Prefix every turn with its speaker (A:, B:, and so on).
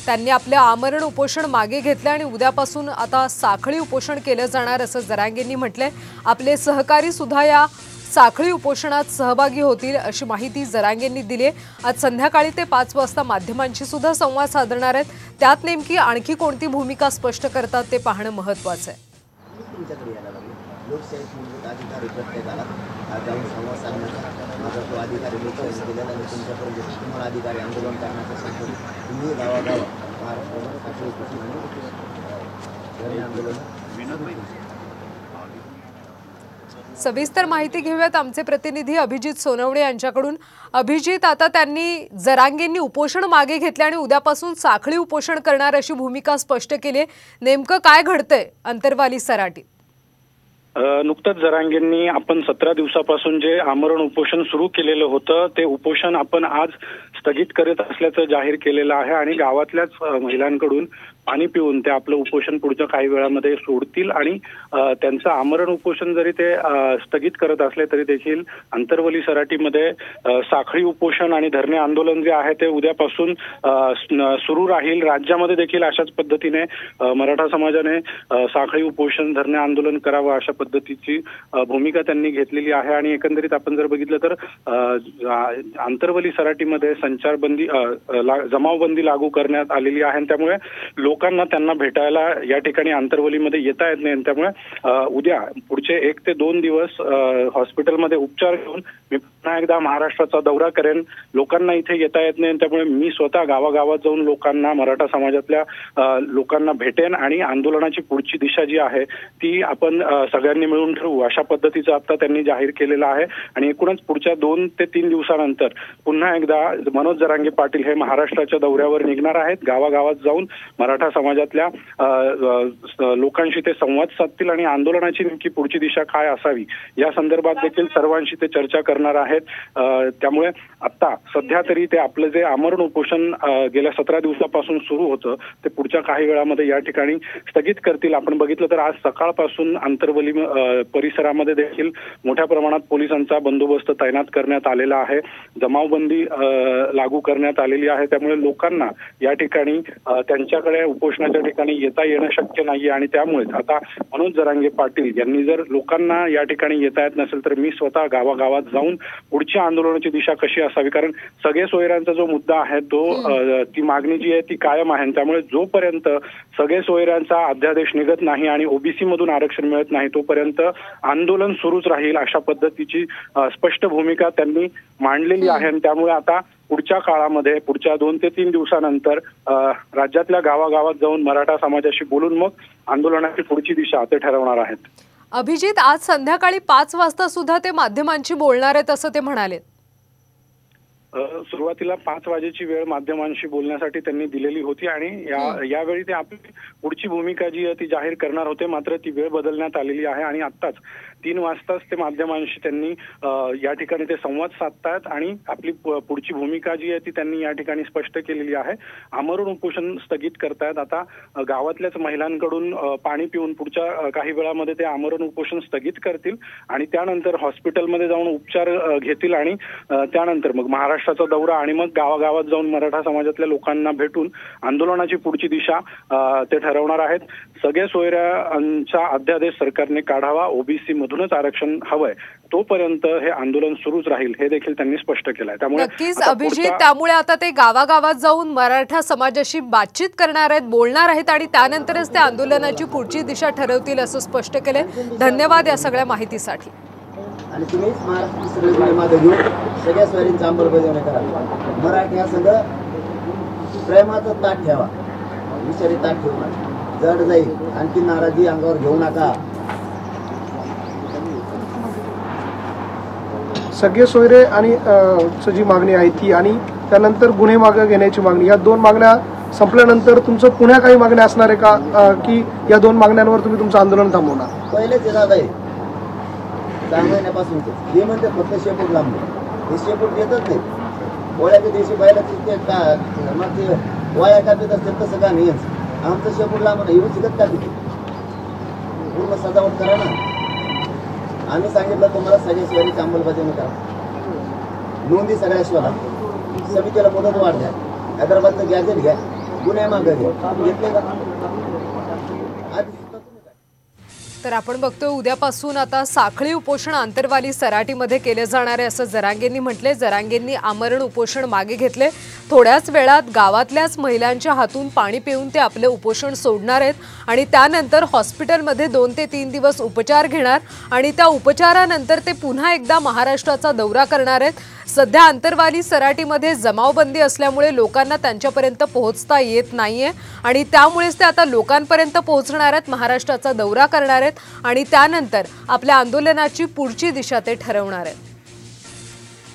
A: त्यांनी आपले आमरण उपोषण मागे घेतले आणि उद्यापासून आता साखळी उपोषण केलं जाणार असं जरांगेंनी म्हटलंय। आपले सहकारी सुद्धा या साखळी उपोषणात सहभागी होतील अशी माहिती जरांगेंनी दिली। आज संध्याकाळी ते 5 वाजता माध्यमांशी सुद्धा संवाद साधणार आहेत। त्यात नेमकी आणखी कोणती भूमिका स्पष्ट करतात ते पाहणं महत्त्वाचं आहे।
B: लोकशाहीत मूलभूत अधिकारी प्रत्येकाला जाऊन संवाद साधण्याचा माझा तो अधिकारी लोकशाही दिलेला आणि तुमच्यापर्यंत तुम्हाला अधिकारी आंदोलन करण्याचा संकल्प तुम्ही गावागावात महाराष्ट्रामध्ये आंदोलन।
A: सविस्तर माहिती घेऊयात आमचे प्रतिनिधी अभिजित सोनवणे यांच्याकडून। अभिजित, आता त्यांनी जरांगेंनी उपोषण मागे घेतले आणि उद्यापासून साखळी उपोषण करणार अशी भूमिका स्पष्ट केली। नेमकं काय घडतंय अंतरवाली सराटीत?
C: नुकतंच जरांगेंनी आपण 17 दिवसापासून जे आमरण उपोषण सुरू केलेलं होतं ते उपोषण आपण आज स्थगित करत असल्याचं जाहीर केलेलं आहे आणि गावातल्याच महिलांकडून पाणी पिऊन ते आपलं उपोषण पुढच्या काही वेळामध्ये सोडतील आणि त्यांचं आमरण उपोषण जरी ते स्थगित करत असले तरी देखील अंतरवली सराटीमध्ये साखळी उपोषण आणि धरणे आंदोलन जे आहे ते उद्यापासून सुरू राहील। राज्यामध्ये देखील अशाच पद्धतीने मराठा समाजाने साखळी उपोषण धरणे आंदोलन करावं अशा पद्धतीची भूमिका त्यांनी घेतलेली आहे आणि एकंदरीत आपण जर बघितलं तर अंतरवली सराटीमध्ये संचारबंदी जमावबंदी लागू करण्यात आलेली आहे। त्यामुळे लोकांना त्यांना भेटायला या ठिकाणी अंतरवलीमध्ये येता येत नाही। त्यामुळे उद्या पुढचे 1 ते 2 दिवस हॉस्पिटलमध्ये उपचार घेऊन मी पुन्हा एकदा महाराष्ट्राचा दौरा करेन। लोकांना इथे येता येत नाही त्यामुळे मी स्वतः गावागावात जाऊन लोकांना मराठा समाजातल्या लोकांना भेटेन आणि आंदोलनाची पुढची दिशा जी आहे ती आपण सगळ्यांनी मिळून ठरवू अशा पद्धतीचं आता त्यांनी जाहीर केलेलं आहे। आणि एकूणच पुढच्या 2 ते 3 दिवसानंतर पुन्हा एकदा मनोज जरांगे पाटील हे महाराष्ट्राच्या दौऱ्यावर निघणार आहेत। गावागावात जाऊन मराठा समाजातल्या लोकांशी ते संवाद साधतील आणि आंदोलनाची नेमकी पुढची दिशा काय असावी या संदर्भात देखील सर्वांशी ते चर्चा करणार आहेत। त्यामुळे आता सध्या तरी ते आपलं जे आमरण उपोषण गेल्या 17 दिवसापासून सुरू होतं ते पुढच्या काही वेळामध्ये या ठिकाणी स्थगित करतील। आपण बघितलं तर आज सकाळपासून अंतरवली परिसरामध्ये देखील मोठ्या प्रमाणात पोलिसांचा बंदोबस्त तैनात करण्यात आलेला आहे। जमावबंदी लागू करण्यात आलेली आहे। त्यामुळे लोकांना या ठिकाणी त्यांच्याकडे उपोषणाच्या ठिकाणी येता येणं शक्य नाहीये आणि त्यामुळेच आता मनोज जरांगे पाटील यांनी जर लोकांना या ठिकाणी येता येत नसेल तर मी स्वतः गावागावात जाऊन पुढच्या आंदोलनाची दिशा कशी असावी, कारण सगळे सोयऱ्यांचा जो मुद्दा आहे तो ती मागणी जी आहे ती कायम आहे। त्यामुळे जोपर्यंत सगळे सोयऱ्यांचा अध्यादेश निघत नाही आणि ओबीसी मधून आरक्षण मिळत नाही तोपर्यंत आंदोलन सुरूच राहील अशा पद्धतीची स्पष्ट भूमिका त्यांनी मांडलेली आहे। आणि त्यामुळे आता पुढच्या काळामध्ये पुढच्या 2 ते 3 दिवसानंतर राज्यातल्या गावागावात जाऊन मराठा समाजाशी बोलून मग आंदोलनाची पुढची दिशा ते ठरवणार आहेत।
A: अभिजित, आज संध्याकाळी 5 वाजता सुद्धा ते माध्यमांशी बोलणार आहेत असं ते म्हणाले।
C: सुरुवातीला 5 वाजेची वेळ माध्यमांशी बोलण्यासाठी त्यांनी दिलेली होती आणि यावेळी ते आपली पुढची भूमिका जी आहे ती जाहीर करणार होते, मात्र ती वेळ बदलण्यात आलेली आहे आणि आत्ताच 3 वाजताच ते माध्यमांशी त्यांनी या ठिकाणी ते संवाद साधतायत आणि आपली पुढची भूमिका जी आहे ती त्यांनी या ठिकाणी स्पष्ट केलेली आहे। आमरण उपोषण स्थगित करतायत। आता गावातल्याच महिलांकडून पाणी पिऊन पुढच्या काही वेळामध्ये ते आमरण उपोषण स्थगित करतील आणि त्यानंतर हॉस्पिटलमध्ये जाऊन उपचार घेतील आणि त्यानंतर मग महाराष्ट्राचा दौरा आणि मग गावागावात जाऊन मराठा समाजातल्या लोकांना भेटून आंदोलनाची पुढची दिशा ते ठरवणार आहेत। सगळे सोयऱ्यांचा अध्यादेश सरकारने काढावा, ओबीसी मधूनच आरक्षण हवंय तोपर्यंत हे आंदोलन सुरूच राहील हे देखील त्यांनी स्पष्ट केलंय। त्यामुळे
A: नक्कीच अभिजित, त्यामुळे आता ते गावागावात जाऊन मराठा समाजाशी बातचीत करणार आहेत, बोलणार आहेत आणि त्यानंतरच ते आंदोलनाची पुढची दिशा ठरवतील असं स्पष्ट केलंय। धन्यवाद या सगळ्या माहितीसाठी।
B: आणि तुम्हीच महाराष्ट्र मागे घेऊन सगळ्या स्वारींची अंमलबजावणी करा। मराठी हा सगळं प्रेमाचं ताट ठेवा, विषारी ताट ठेवा, जड जाईल, आणखी नाराजी अंगावर घेऊ नका।
D: सगळे सोयरे आणि जी मागणी आहे ती आणि त्यानंतर गुन्हे मागे घेण्याची मागणी, या 2 मागण्या संपल्यानंतर तुमचं पुन्हा काही मागण्या असणार आहे का की या 2 मागण्यांवर तुम्ही तुमचं आंदोलन थांबवणार?
B: पहिलेच येणार आहे 6 महिन्यापासून हे म्हणते फक्त शेपूट लांबले, हे शेपूट देतच नाही। पोळ्याच्या दिवशी पाहिलं तिथे मग ते पोळ्या कापीत असतील तसं का नाही, आमचं शेपूट लांब येऊ शिकत कापी पूर्ण सजावट करा ना। आम्ही सांगितलं तुम्हाला सगळ्या शिवारीची अंमलबजावणी करा, नोंदी सगळ्या शिवाला, समितीला मुदत वाढ द्या, हैदराबादचं गॅजेट घ्या, गुन्हे मागे घेतले का आज
A: तर आपण बघतोय उद्यापासून आता साखळी उपोषण आंतरवाली सराटीमध्ये केले जाणार आहे असं जरांगेंनी म्हटले। जरांगेंनी आमरण उपोषण मागे घेतले। थोड्याच वेळात गावातल्याच महिलांच्या हातून पाणी पिऊन ते आपले उपोषण सोडणार आहेत आणि त्यानंतर हॉस्पिटलमध्ये 2 ते 3 दिवस उपचार घेणार आणि त्या उपचारानंतर ते पुन्हा एकदा महाराष्ट्राचा दौरा करणार आहेत। सध्या आंतरवाली सराटीमध्ये जमावबंदी असल्यामुळे लोकांना त्यांच्यापर्यंत पोहोचता येत नाहीये आणि त्यामुळेच ते आता लोकांपर्यंत पोहोचणार आहेत, महाराष्ट्राचा दौरा करणार आहेत आणि त्यानंतर आपल्या आंदोलनाची पुढची दिशा ते ठरवणार आहेत।